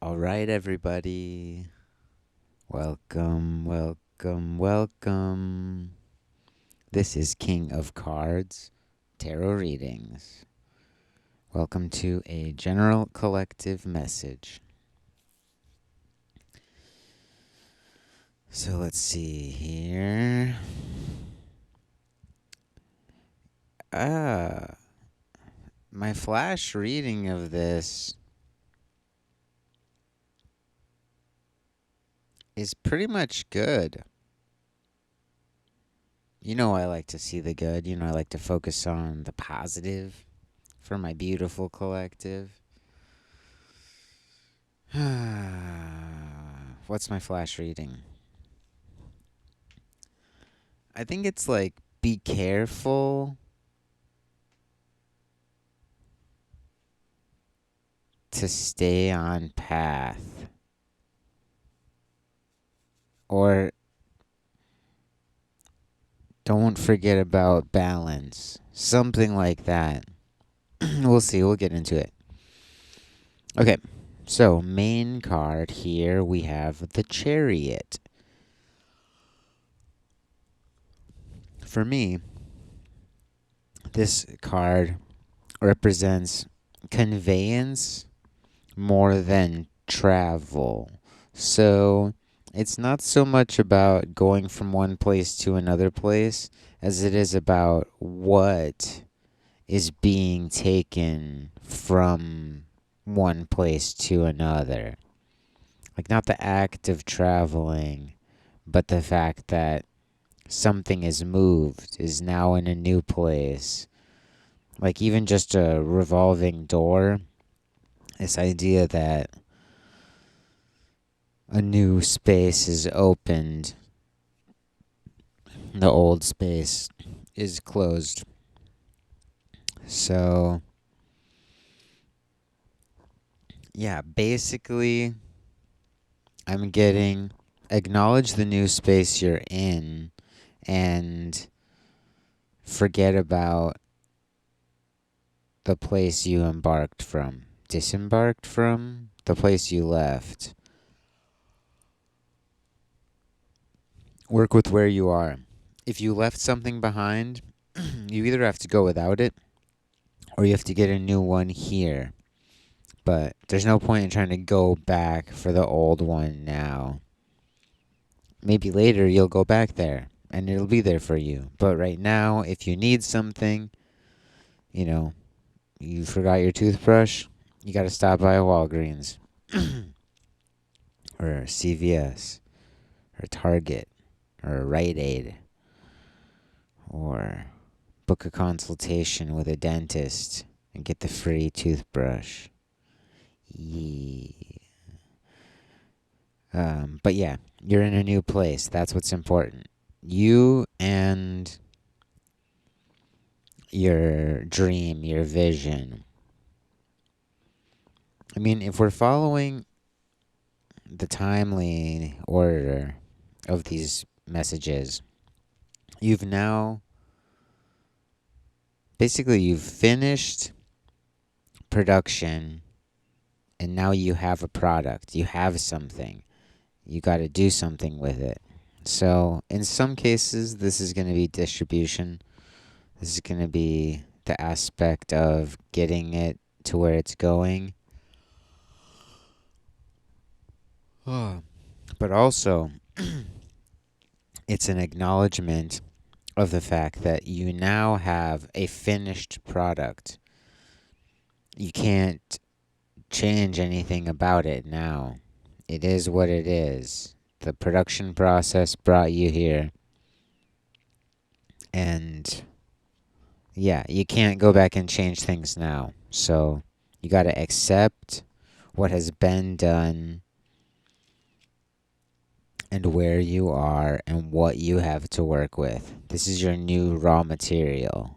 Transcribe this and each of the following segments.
All right, everybody. Welcome, welcome, welcome. This is King of Cards Tarot Readings. Welcome to a general collective message. So let's see here. Ah, my flash reading of this is pretty much good. You know, I like to see the good. I like to focus on the positive for my beautiful collective. What's my flash reading? I think it's like be careful to stay on path. Or don't forget about balance. Something like that. We'll see. We'll get into it. Okay. So, main card here we have the Chariot. For me, this card represents conveyance more than travel. So it's not so much about going from one place to another place as it is about what is being taken from one place to another. Like, not the act of traveling, but the fact that something is moved, is now in a new place. Like, even just a revolving door, this idea that a new space is opened, the old space is closed. So, yeah, basically, I'm getting acknowledge the new space you're in and forget about the place you disembarked from, the place you left. Work with where you are. If you left something behind, you either have to go without it or you have to get a new one here. But there's no point in trying to go back for the old one now. Maybe later you'll go back there and it'll be there for you. But right now, if you need something, you know, you forgot your toothbrush, you got to stop by a Walgreens or a CVS or a Target or a Rite Aid or book a consultation with a dentist and get the free toothbrush. Yeah. But yeah, you're in a new place. That's what's important. You and your dream, your vision. I mean, if we're following the timely order of these messages, you've now basically you've finished production and now you have a product. You have something. You got to do something with it. So, in some cases, this is going to be distribution. This is going to be the aspect of getting it to where it's going. But also, it's an acknowledgement of the fact that you now have a finished product. You can't change anything about it now. It is what it is. The production process brought you here. And yeah, you can't go back and change things now. So you got to accept what has been done and where you are and what you have to work with. This is your new raw material.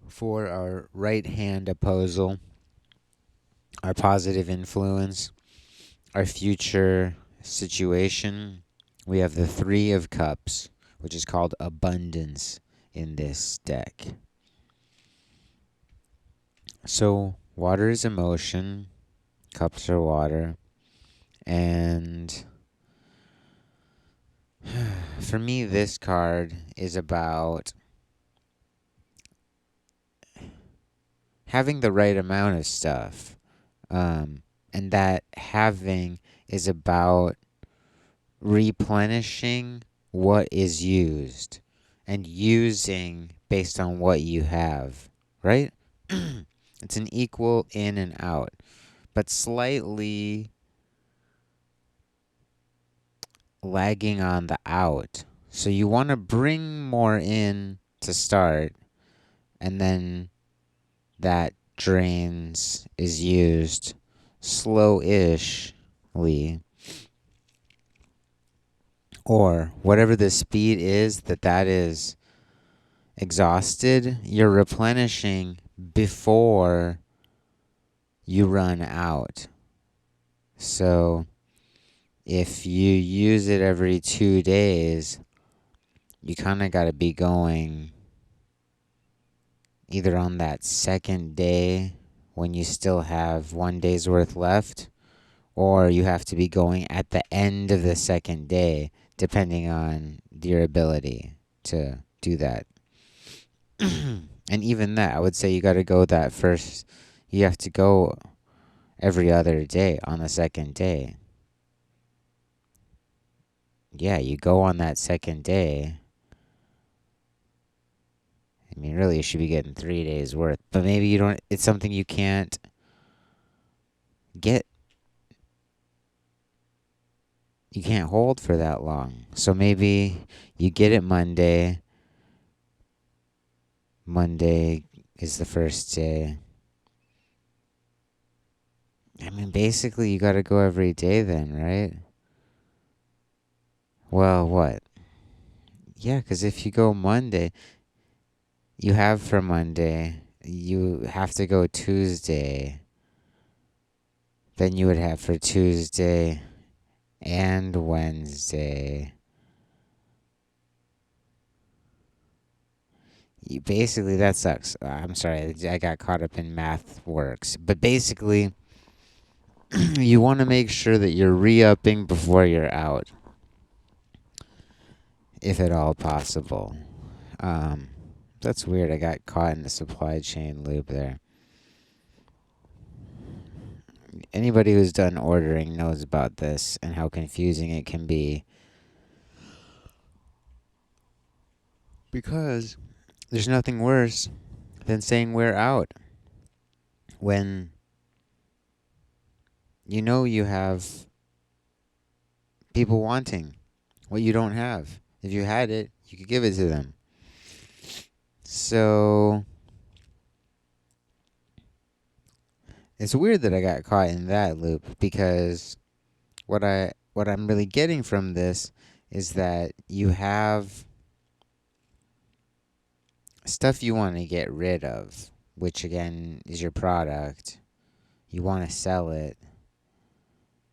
For our right hand opposal, our positive influence, our future situation, we have the Three of Cups, which is called abundance in this deck. So, water is emotion, cups are water, and for me, this card is about having the right amount of stuff. And that having is about replenishing what is used and using based on what you have, right? It's an equal in and out, but slightly lagging on the out. So you want to bring more in to start, and then that drains is used slow-ishly, or whatever the speed is that is exhausted, you're replenishing before you run out. So if you use it every 2 days, you kind of got to be going either on that second day when you still have 1 day's worth left, or you have to be going at the end of the second day, depending on your ability to do that. And even that, I would say you got to go that first. You have to go every other day on the second day. Yeah, you go on that second day. I mean, really, you should be getting 3 days worth. But maybe you don't, it's something you can't get. You can't hold for that long. So maybe you get it Monday. Monday is the first day. I mean, basically, you got to go every day then, right? Well, what? Yeah, because if you go Monday, you have for Monday, you have to go Tuesday. Then you would have for Tuesday and Wednesday. Basically, that sucks. I'm sorry, I got caught up in math works. But basically, you want to make sure that you're re-upping before you're out, if at all possible. That's weird. I got caught in the supply chain loop there. Anybody who's done ordering knows about this and how confusing it can be. Because there's nothing worse than saying we're out when you know you have people wanting what you don't have. If you had it, you could give it to them. So it's weird that I got caught in that loop, because what I'm really getting from this is that you have stuff you want to get rid of, which again is your product. You want to sell it,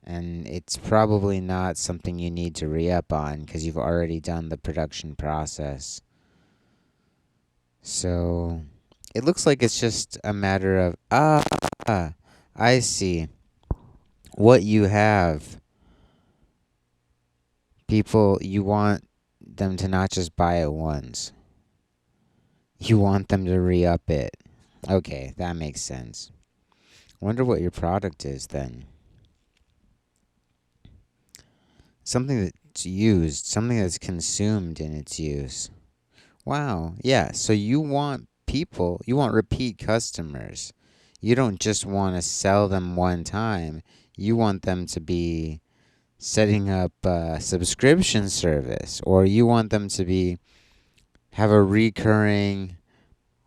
and it's probably not something you need to re-up on because you've already done the production process. So it looks like it's just a matter of, I see. What you have, people, you want them to not just buy it once. You want them to re-up it. Okay, that makes sense. Wonder what your product is then. Something that's used, something that's consumed in its use. Wow, yeah, so you want people, you want repeat customers. You don't just want to sell them one time. You want them to be setting up a subscription service, or you want them to be have a recurring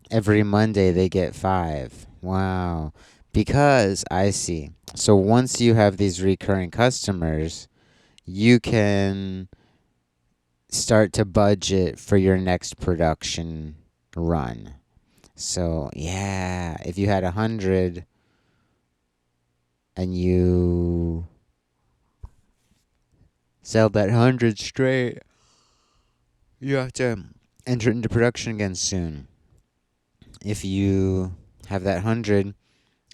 every Monday they get 5. Wow. Because I see. So once you have these recurring customers, you can start to budget for your next production run. So, yeah, if you had 100 and you sell that 100 straight, you have to enter into production again soon. If you have that 100,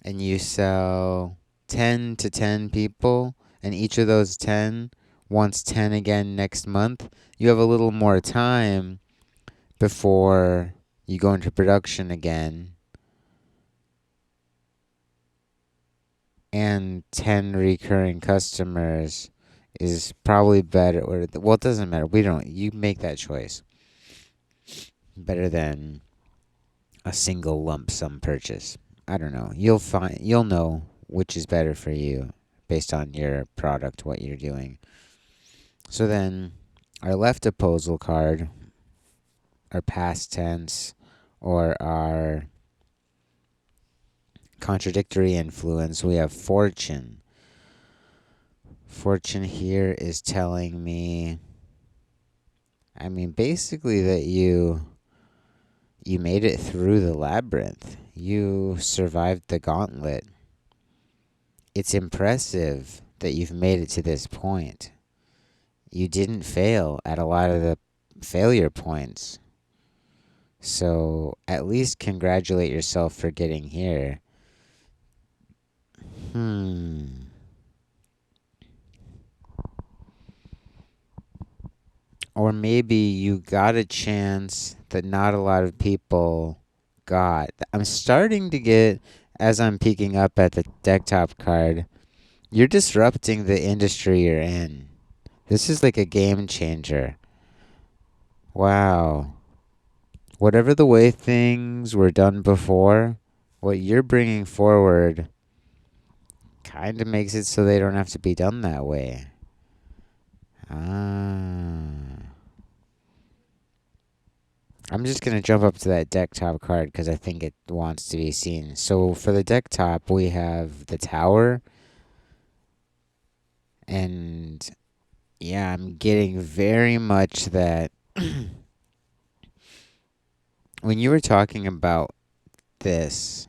and you sell 10 to 10 people, and each of those 10 wants 10 again next month, you have a little more time before you go into production again. And 10 recurring customers is probably better. Or, well, it doesn't matter. You make that choice. Better than a single lump sum purchase. I don't know. You'll know which is better for you based on your product, what you're doing. So then our left opposal card, our past tense, or our contradictory influence, we have fortune. Fortune here is telling me, basically that you made it through the labyrinth. You survived the gauntlet. It's impressive that you've made it to this point. You didn't fail at a lot of the failure points. So at least congratulate yourself for getting here. Or maybe you got a chance that not a lot of people got. I'm starting to get, as I'm peeking up at the deck top card, you're disrupting the industry you're in. This is like a game changer. Wow. Whatever the way things were done before, what you're bringing forward kind of makes it so they don't have to be done that way. I'm just going to jump up to that deck top card because I think it wants to be seen. So for the deck top, we have the Tower. And yeah, I'm getting very much that when you were talking about this,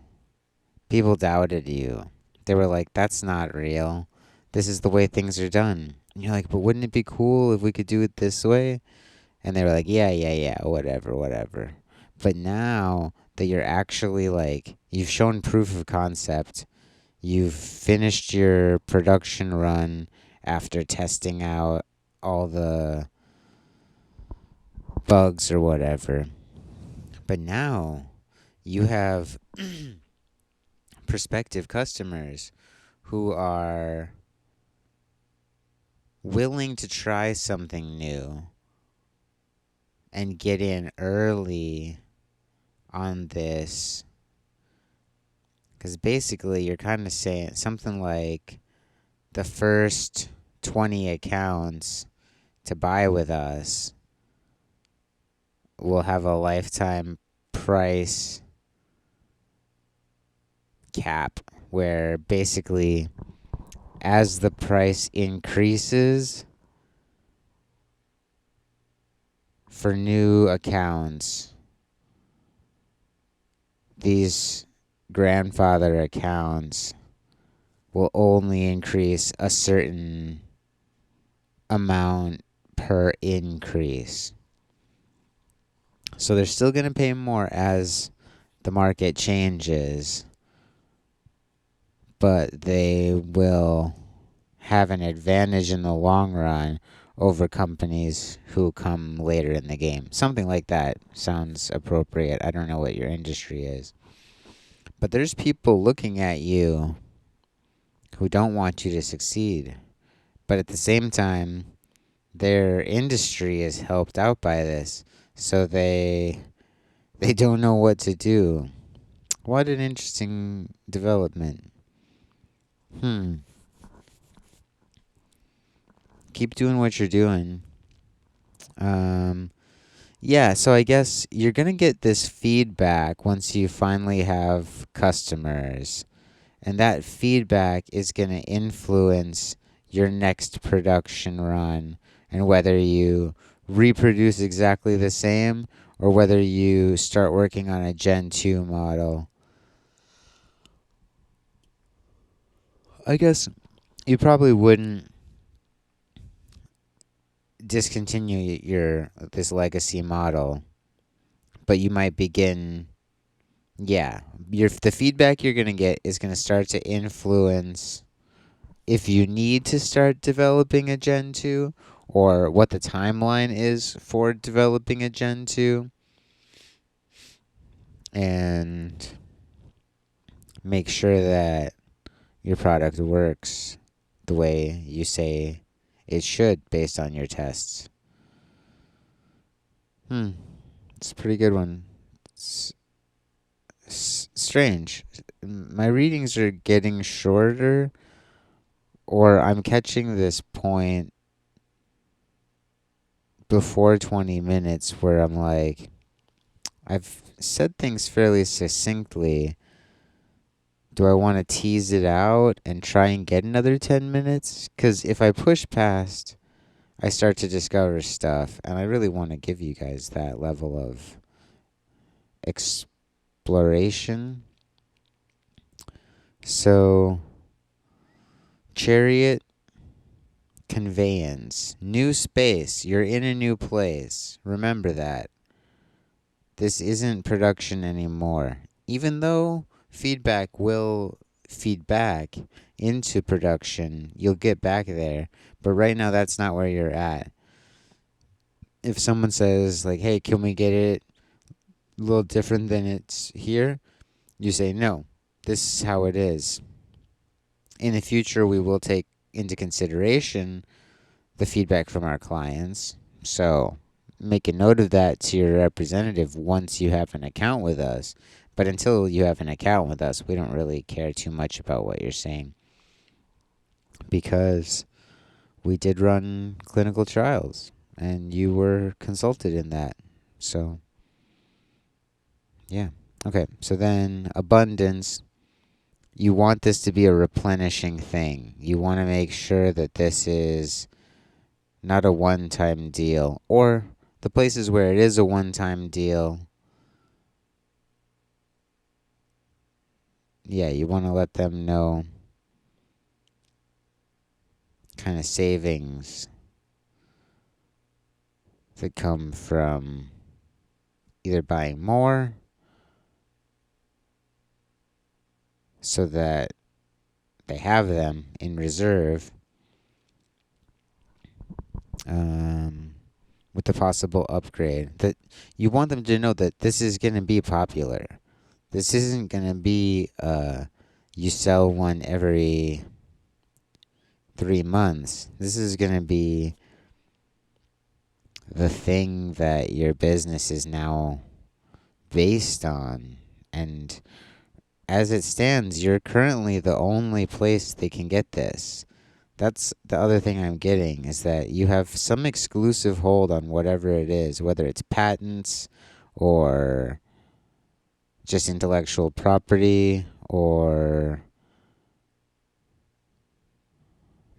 people doubted you. They were like, that's not real. This is the way things are done. And you're like, but wouldn't it be cool if we could do it this way? And they were like, yeah, whatever. But now that you're actually like, you've shown proof of concept, you've finished your production run after testing out all the bugs or whatever. But now you have prospective customers who are willing to try something new and get in early on this. Because basically, you're kind of saying something like the first 20 accounts to buy with us will have a lifetime price cap where basically as the price increases for new accounts, these grandfather accounts will only increase a certain amount per increase. So they're still going to pay more as the market changes, but they will have an advantage in the long run over companies who come later in the game. Something like that sounds appropriate. I don't know what your industry is. But there's people looking at you who don't want you to succeed. But at the same time, their industry is helped out by this. So they don't know what to do. What an interesting development. Keep doing what you're doing. Yeah, so I guess you're going to get this feedback once you finally have customers. And that feedback is going to influence your next production run and whether you reproduce exactly the same or whether you start working on a Gen 2 model. I guess you probably wouldn't discontinue this legacy model, but you might begin, Yeah, the feedback you're gonna get is gonna start to influence if you need to start developing a Gen 2 or what the timeline is for developing a Gen 2 and make sure that your product works the way you say it should based on your tests. It's a pretty good one. It's strange. My readings are getting shorter, or I'm catching this point before 20 minutes where I'm like, I've said things fairly succinctly. Do I want to tease it out and try and get another 10 minutes? Because if I push past, I start to discover stuff, and I really want to give you guys that level of exploration. So, chariot, conveyance, new space. You're in a new place. Remember that. This isn't production anymore. Even though feedback will feed back into production, you'll get back there. But right now, that's not where you're at. If someone says, like, hey, can we get it a little different than it's here? You say, no, this is how it is. In the future, we will take into consideration the feedback from our clients. So make a note of that to your representative once you have an account with us. But until you have an account with us, we don't really care too much about what you're saying because we did run clinical trials and you were consulted in that. So, yeah. Okay, so then abundance. You want this to be a replenishing thing. You want to make sure that this is not a one-time deal. Or the places where it is a one-time deal, yeah, you want to let them know kind of savings that come from either buying more so that they have them in reserve, with the possible upgrade. That you want them to know that this is going to be popular. This isn't going to be you sell one every 3 months. This is going to be the thing that your business is now based on. And as it stands, you're currently the only place they can get this. That's the other thing I'm getting, is that you have some exclusive hold on whatever it is, whether it's patents or just intellectual property, or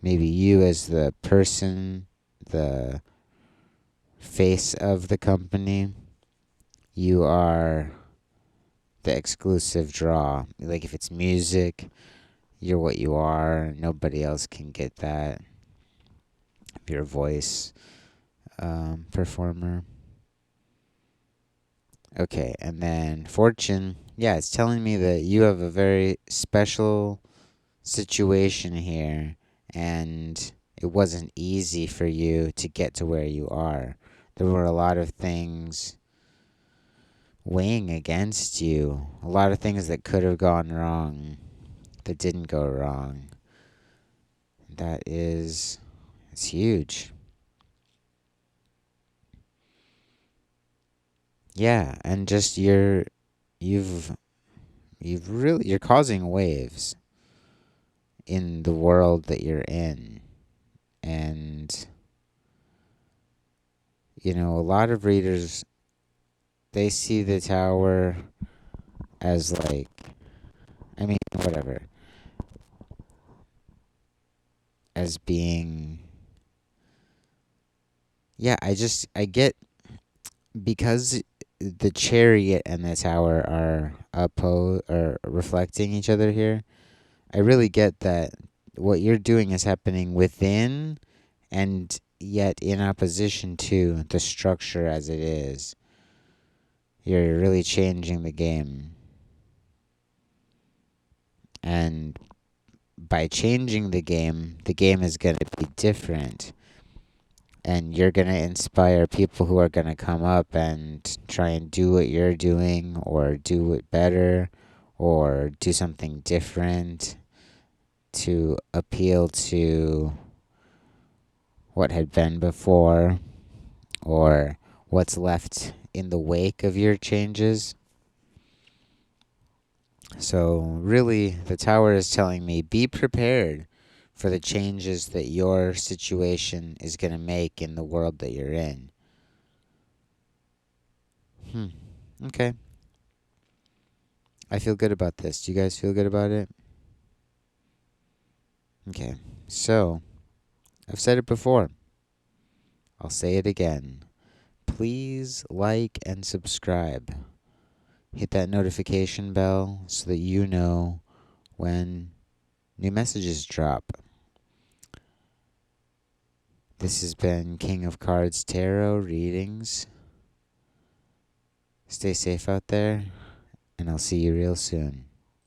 maybe you as the person, the face of the company, you are the exclusive draw. Like if it's music, you're what you are. Nobody else can get that. If you're a voice performer. Okay, and then fortune. Yeah, it's telling me that you have a very special situation here, and it wasn't easy for you to get to where you are. There were a lot of things weighing against you, a lot of things that could have gone wrong that didn't go wrong. It's huge. Yeah, and just you've you're causing waves in the world that you're in. And a lot of readers, they see the tower as like, I mean, whatever, as being, yeah, I get, because the chariot and the tower are or reflecting each other here. I really get that what you're doing is happening within and yet in opposition to the structure as it is. You're really changing the game. And by changing the game is going to be different. And you're going to inspire people who are going to come up and try and do what you're doing, or do it better, or do something different to appeal to what had been before, or what's left in the wake of your changes. So, really, the tower is telling me, be prepared for the changes that your situation is going to make in the world that you're in. Okay. I feel good about this. Do you guys feel good about it? Okay. So, I've said it before. I'll say it again. Please like and subscribe. Hit that notification bell so that you know when new messages drop. This has been King of Cards Tarot Readings. Stay safe out there, and I'll see you real soon.